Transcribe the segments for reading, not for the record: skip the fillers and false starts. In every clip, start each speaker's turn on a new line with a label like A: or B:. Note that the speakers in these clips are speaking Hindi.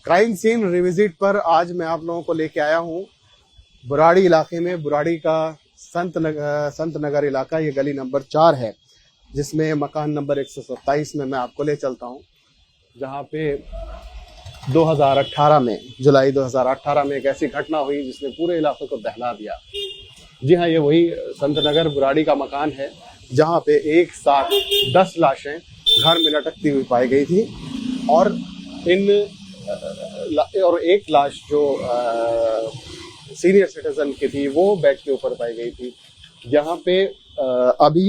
A: क्राइम सीन रिविजिट पर आज मैं आप लोगों को लेके आया हूँ बुराड़ी इलाके में। बुराड़ी का संत नगर इलाका, ये गली नंबर 4 है, जिसमें मकान नंबर 127 में मैं आपको ले चलता हूँ, जहाँ पे 2018 में, जुलाई 2018 में एक ऐसी घटना हुई जिसने पूरे इलाके को दहला दिया। जी हाँ, ये वही संत नगर बुराड़ी का मकान है, जहाँ पे एक साथ 10 लाशें घर में लटकती हुई पाई गई थी और एक लाश जो सीनियर सिटीजन की थी वो बेड के ऊपर पाई गई थी। यहाँ पे अभी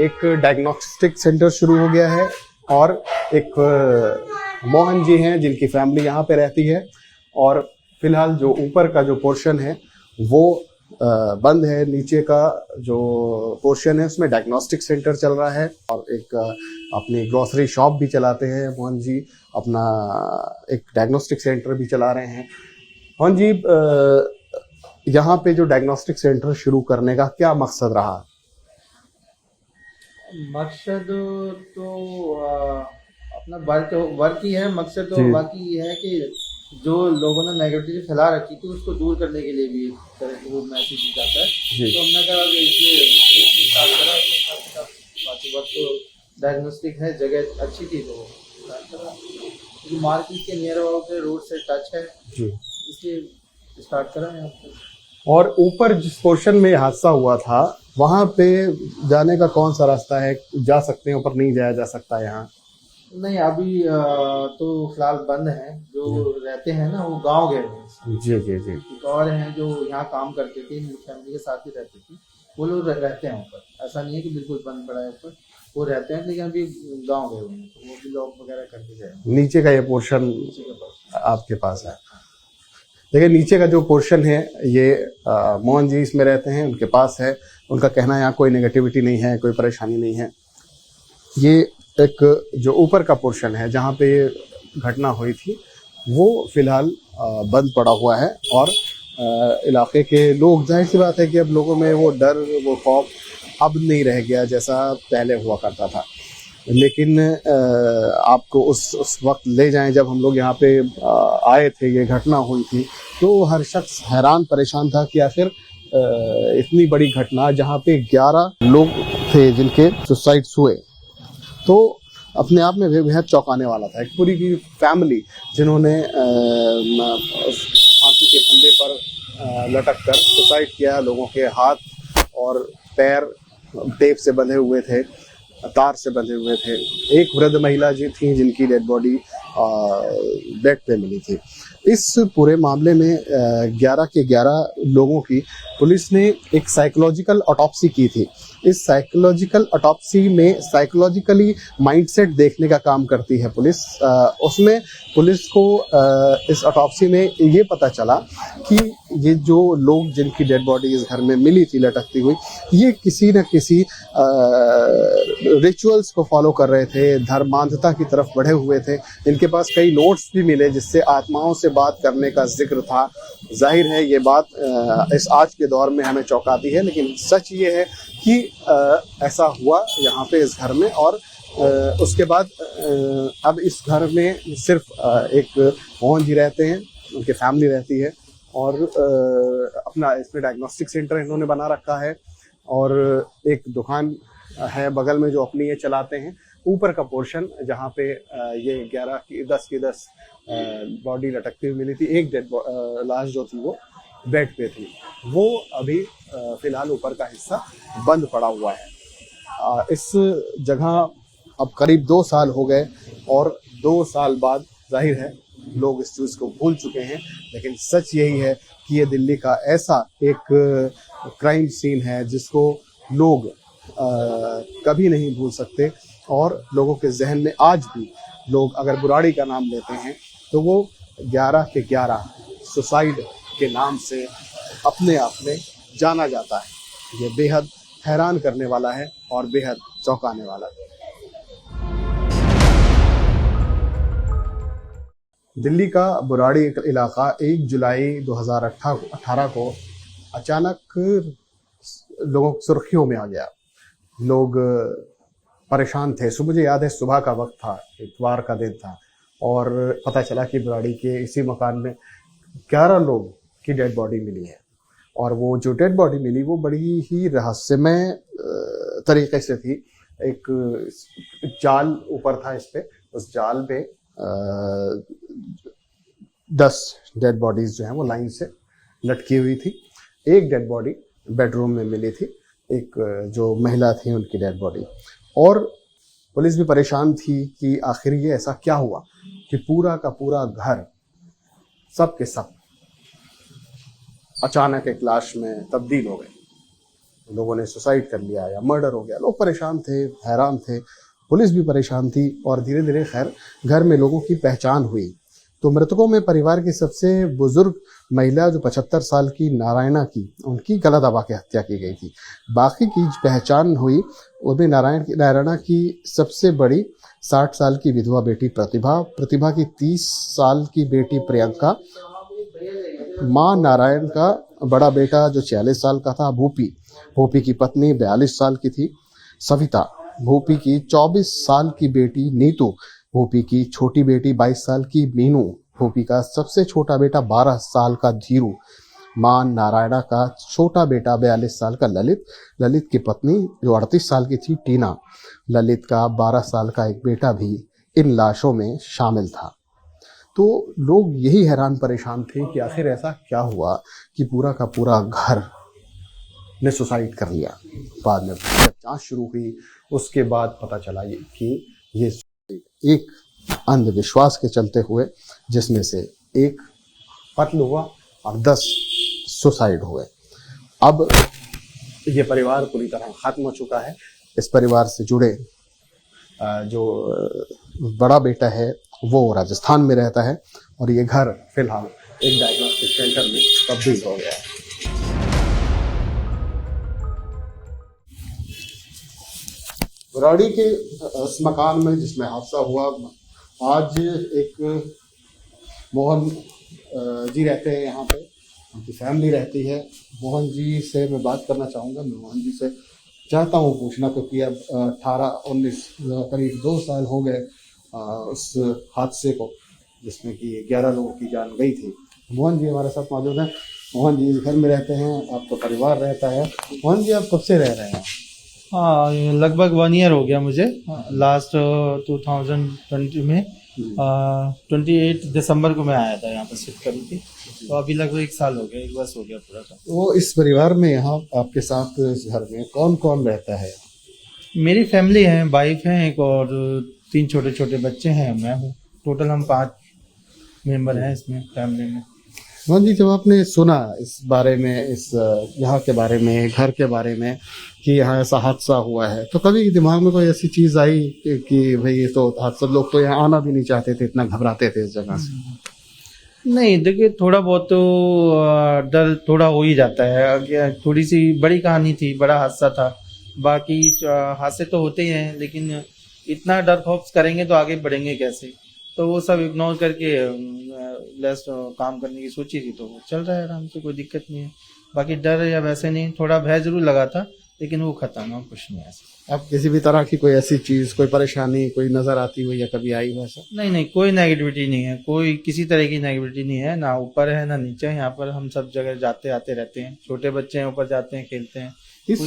A: एक डायग्नोस्टिक सेंटर शुरू हो गया है और एक मोहन जी हैं जिनकी फैमिली यहाँ पे रहती है, और फिलहाल जो ऊपर का जो पोर्शन है वो बंद है। नीचे का जो पोर्शन है उसमें डायग्नोस्टिक सेंटर चल रहा है और एक अपनी ग्रोसरी शॉप भी चलाते हैं मोहन जी, अपना एक डायग्नोस्टिक सेंटर भी चला रहे हैं। मोहन जी, यहाँ पे जो डायग्नोस्टिक सेंटर शुरू करने का क्या मकसद रहा?
B: मकसद तो अपना वर्क ही है। मकसद तो बाकी ये है कि जो लोगों ने नेगेटिविटी फैला रखी थी उसको दूर करने के लिए भी वो मैसेज जाता है। तो हमने कहा कि इसलिए स्टार्ट करा। बाकी वक्त तो डायग्नोस्टिक है, जगह अच्छी थी तो स्टार्ट करा। मार्केट के नियर अबाउट पे रोड से टच है, इसलिए स्टार्ट करा यहाँ पे।
A: और ऊपर जिस पोर्शन में हादसा हुआ था वहां पे जाने का कौन सा रास्ता है? जा सकते हैं ऊपर? नहीं जाया जा सकता यहाँ?
B: नहीं, अभी तो फिलहाल बंद है। जो रहते हैं ना वो गांव गए हैं।
A: जी जी जी।
B: एक और हैं जो यहाँ काम करते थे, फैमिली के साथ ही रहते थे, वो लोग रहते हैं ऊपर। ऐसा नहीं है कि बिल्कुल बंद पड़ा है ऊपर, वो रहते हैं, लेकिन अभी गांव गए हुए हैं तो वो भी लॉक वगैरह करके गए।
A: नीचे का ये पोर्शन आपके पास है? देखिए, नीचे का जो पोर्शन है ये मोहन जी इसमें रहते हैं, उनके पास है। उनका कहना है यहाँ कोई नेगेटिविटी नहीं है, कोई परेशानी नहीं है। ये एक जो ऊपर का पोर्शन है जहाँ पे ये घटना हुई थी वो फिलहाल बंद पड़ा हुआ है और इलाके के लोग, जाहिर सी बात है कि अब लोगों में वो डर, वो खौफ अब नहीं रह गया जैसा पहले हुआ करता था। लेकिन आपको उस वक्त ले जाएं जब हम लोग यहाँ पे आए थे, ये घटना हुई थी, तो हर शख्स हैरान परेशान था कि आखिर इतनी बड़ी घटना जहाँ पे 11 लोग थे जिनके सुसाइड्स हुए, तो अपने आप में बेहद चौंकाने वाला था। एक पूरी की फैमिली जिन्होंने फांसी के फंदे पर लटक कर सुसाइड किया। लोगों के हाथ और पैर टेप से बंधे हुए थे, तार से बंधे हुए थे। एक वृद्ध महिला जी थी जिनकी डेड बॉडी बेड पे मिली थी। इस पूरे मामले में 11 के 11 लोगों की पुलिस ने एक साइकोलॉजिकल ऑटोप्सी की थी। इस साइकोलॉजिकल ऑटोप्सी में साइकोलॉजिकली माइंडसेट देखने का काम करती है पुलिस। उसमें पुलिस को इस ऑटोप्सी में ये पता चला कि ये जो लोग जिनकी डेड बॉडी इस घर में मिली थी लटकती हुई, ये किसी न किसी रिचुअल्स को फॉलो कर रहे थे, धर्मांधता की तरफ बढ़े हुए थे। इनके पास कई नोट्स भी मिले जिससे आत्माओं से बात करने का जिक्र था। जाहिर है ये बात इस आज के दौर में हमें चौंकाती है, लेकिन सच ये है कि ऐसा हुआ यहाँ पे इस घर में। और उसके बाद अब इस घर में सिर्फ एक मोहन जी रहते हैं, उनकी फैमिली रहती है, और अपना इसमें डायग्नोस्टिक सेंटर इन्होंने बना रखा है और एक दुकान है बगल में जो अपनी ये चलाते हैं। ऊपर का पोर्शन जहाँ पे ये 10 की 10 बॉडी लटकती हुई मिली थी, एक डेड लाश जो थी वो बेड पे थी, वो अभी फिलहाल ऊपर का हिस्सा बंद पड़ा हुआ है। इस जगह अब करीब 2 साल हो गए और 2 साल बाद जाहिर है लोग इस चीज़ को भूल चुके हैं, लेकिन सच यही है कि ये दिल्ली का ऐसा एक क्राइम सीन है जिसको लोग कभी नहीं भूल सकते। और लोगों के जहन में आज भी लोग अगर बुराड़ी का नाम लेते हैं तो वो 11 के 11 सुसाइड के नाम से अपने आप में जाना जाता है। ये बेहद हैरान करने वाला है और बेहद चौंकाने वाला है। दिल्ली का बुराड़ी इलाका 1 जुलाई 2018 को अचानक लोगों की सुर्खियों में आ गया। लोग परेशान थे। मुझे याद है सुबह का वक्त था, इतवार का दिन था और पता चला कि बुराड़ी के इसी मकान में 11 लोग की डेड बॉडी मिली है। और वो जो डेड बॉडी मिली वो बड़ी ही रहस्यमय तरीके से थी। एक जाल ऊपर था इस पे, उस जाल पे 10 डेड बॉडीज जो हैं वो लाइन से लटकी हुई थी। एक डेड बॉडी बेडरूम में मिली थी, एक जो महिला थी उनकी डेड बॉडी। और पुलिस भी परेशान थी कि आखिर ये ऐसा क्या हुआ कि पूरा का पूरा घर सब के सब अचानक एक लाश में तब्दील हो गए। लोगों ने सुसाइड कर लिया या मर्डर हो गया। लोग परेशान थे, हैरान थे, पुलिस भी परेशान थी। और धीरे धीरे खैर घर में लोगों की पहचान हुई। तो मृतकों में परिवार की सबसे बुजुर्ग महिला जो 75 साल की नारायणा की, उनकी गला दबा के हत्या की गई थी। बाकी की पहचान हुई उनमें नारायणा की सबसे बड़ी 60 साल की विधवा बेटी प्रतिभा की 30 साल की बेटी प्रियंका, मां नारायण का बड़ा बेटा जो 46 साल का था भूपी की पत्नी 42 साल की थी सविता, भूपी की 24 साल की बेटी नीतू, भूपी की छोटी बेटी 22 साल की मीनू, भूपी का सबसे छोटा बेटा 12 साल का धीरू, मां नारायणा का छोटा बेटा 42 साल का ललित की पत्नी जो 38 साल की थी टीना, ललित का 12 साल का एक बेटा भी इन लाशों में शामिल था। तो लोग यही हैरान परेशान थे कि आखिर ऐसा क्या हुआ कि पूरा का पूरा घर ने सुसाइड कर लिया। बाद में जब जांच शुरू हुई उसके बाद पता चला कि ये एक अंधविश्वास के चलते हुए, जिसमें से एक कत्ल हुआ और 10 सुसाइड हुए। अब ये परिवार पूरी तरह खत्म हो चुका है। इस परिवार से जुड़े जो बड़ा बेटा है वो राजस्थान में रहता है और ये घर फिलहाल एक डायग्नोस्टिक सेंटर में तब्दील हो गया है। बुराड़ी के इस मकान में जिसमें हादसा हुआ, आज एक मोहन जी रहते हैं यहाँ पे, उनकी फैमिली रहती है। मोहन जी से मैं बात करना चाहूँगा। मैं मोहन जी से चाहता हूँ पूछना, क्योंकि अब 18-19 करीब 2 साल हो गए उस हादसे को जिसमें कि 11 लोगों की जान गई थी। मोहन जी हमारे साथ मौजूद हैं। मोहन जी घर में रहते हैं, आपका परिवार रहता है। मोहन जी आप कब से रह रहे हैं?
B: हाँ, लगभग 1 ईयर हो गया मुझे। लास्ट 2020 में 28 दिसंबर को मैं आया था यहाँ पर शिफ्ट करी थी। तो अभी लगभग 1 साल हो गया, 1 वर्ष हो गया पूरा का।
A: तो इस परिवार में यहाँ आपके साथ इस घर में कौन कौन रहता है?
B: मेरी फैमिली है, वाइफ है एक, और 3 छोटे छोटे बच्चे हैं, मैं हूँ। टोटल हम 5 मेंबर हैं इसमें फैमिली में।
A: मोहन जी, जब आपने सुना इस बारे में, इस यहाँ के बारे में, घर के बारे में कि यहाँ ऐसा हादसा हुआ है, तो कभी दिमाग में कोई ऐसी चीज़ आई कि भाई ये तो हादसा, लोग तो यहाँ आना भी नहीं चाहते थे, इतना घबराते थे इस जगह से?
B: नहीं, देखिए थोड़ा बहुत तो डर थोड़ा हो ही जाता है। थोड़ी सी बड़ी कहानी थी, बड़ा हादसा था। बाकी हादसे तो होते ही हैं, लेकिन इतना डर खौफ करेंगे तो आगे बढ़ेंगे कैसे? तो वो सब इग्नोर करके लेस काम करने की सोची थी, तो चल रहा है आराम से, कोई दिक्कत नहीं है। बाकी डर या वैसे नहीं, थोड़ा भय जरूर लगा था, लेकिन वो खत्म है, कुछ नहीं ऐसा।
A: अब किसी भी तरह की कोई ऐसी चीज़, कोई परेशानी कोई नज़र आती हुई या कभी आई वैसा?
B: नहीं, कोई नेगेटिविटी नहीं है, कोई किसी तरह की नेगेटिविटी नहीं है, ना ऊपर है ना नीचे है। यहाँ पर हम सब जगह जाते आते रहते हैं। छोटे बच्चे हैं, ऊपर जाते हैं, खेलते हैं।
A: इस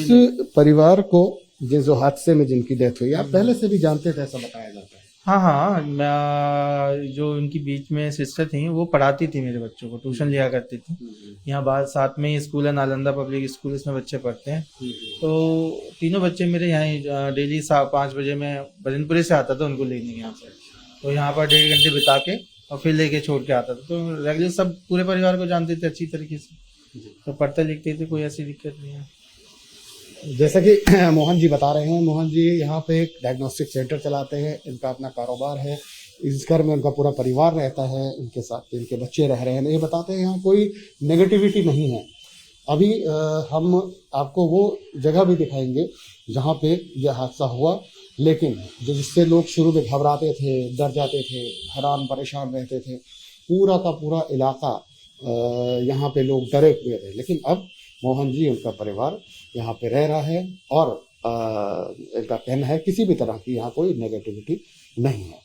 A: परिवार को जो हादसे में जिनकी डेथ हुई, आप पहले से भी जानते थे ऐसा बताया जाता है?
B: हाँ, मैं जो उनकी बीच में सिस्टर थी, वो पढ़ाती थी मेरे बच्चों को, ट्यूशन लिया करती थी। यहाँ बाहर साथ में ही स्कूल है, नालंदा पब्लिक स्कूल, इसमें बच्चे पढ़ते हैं। तो तीनों बच्चे मेरे यहाँ डेली 5 बजे मैं भजनपुरी से आता था उनको लेने यहाँ पर। तो यहाँ पर 1.5 घंटे बिता के और फिर लेके छोड़ के आता था। तो रेगुलर सब पूरे परिवार को जानते थे अच्छी तरीके से, तो पढ़ते लिखते थे, कोई ऐसी दिक्कत नहीं है।
A: जैसा कि मोहन जी बता रहे हैं, मोहन जी यहाँ पे एक डायग्नोस्टिक सेंटर चलाते हैं, इनका अपना कारोबार है। इस घर में उनका पूरा परिवार रहता है, इनके साथ इनके बच्चे रह रहे हैं। ये बताते हैं यहाँ कोई नेगेटिविटी नहीं है। अभी हम आपको वो जगह भी दिखाएंगे जहाँ पे यह हादसा हुआ, लेकिन जो जिससे लोग शुरू में घबराते थे, डर जाते थे, हैरान परेशान रहते थे, पूरा का पूरा इलाका यहाँ पे लोग डरे हुए थे। लेकिन अब मोहन जी, उनका परिवार यहाँ पे रह रहा है और इनका कहना है किसी भी तरह की यहाँ कोई नेगेटिविटी नहीं है।